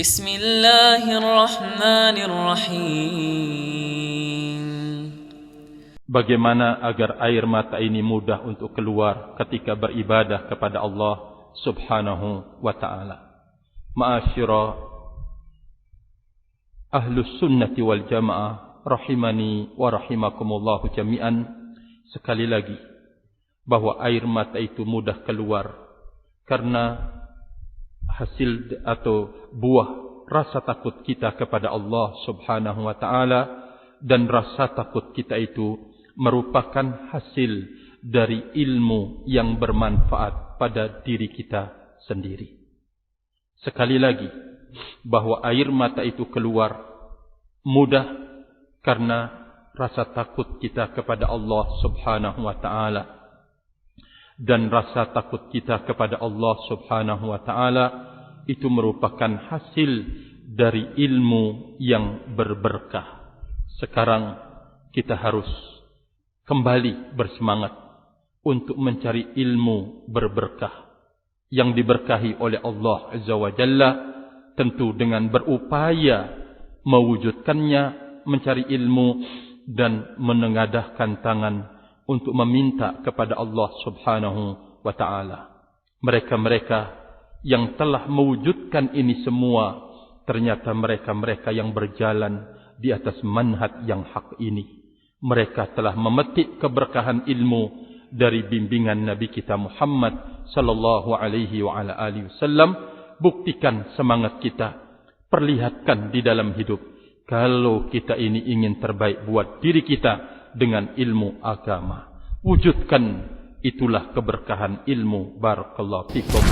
Bismillahirrahmanirrahim. Bagaimana agar air mata ini mudah untuk keluar ketika beribadah kepada Allah Subhanahu wa ta'ala. Ma'asyira ahlus sunnati wal jamaah rahimani wa rahimakumullahu jami'an. Sekali lagi, bahwa air mata itu mudah keluar karena hasil atau buah rasa takut kita kepada Allah Subhanahu wa ta'ala, dan rasa takut kita itu merupakan hasil dari ilmu yang bermanfaat pada diri kita sendiri. Sekali lagi, bahwa air mata itu keluar mudah karena rasa takut kita kepada Allah Subhanahu wa ta'ala. Dan rasa takut kita kepada Allah Subhanahu wa ta'ala itu merupakan hasil dari ilmu yang berberkah. Sekarang kita harus kembali bersemangat untuk mencari ilmu berberkah yang diberkahi oleh Allah Azza wa Jalla, tentu dengan berupaya mewujudkannya, mencari ilmu dan menengadahkan tangan untuk meminta kepada Allah Subhanahu wa ta'ala. Mereka-mereka yang telah mewujudkan ini semua, ternyata mereka-mereka yang berjalan di atas manhaj yang hak ini. Mereka telah memetik keberkahan ilmu dari bimbingan Nabi kita Muhammad sallallahu alaihi wa ala alihi wasallam. Buktikan semangat kita, perlihatkan di dalam hidup kalau kita ini ingin terbaik buat diri kita dengan ilmu agama. Wujudkan itulah keberkahan ilmu. Barakallahu fikum.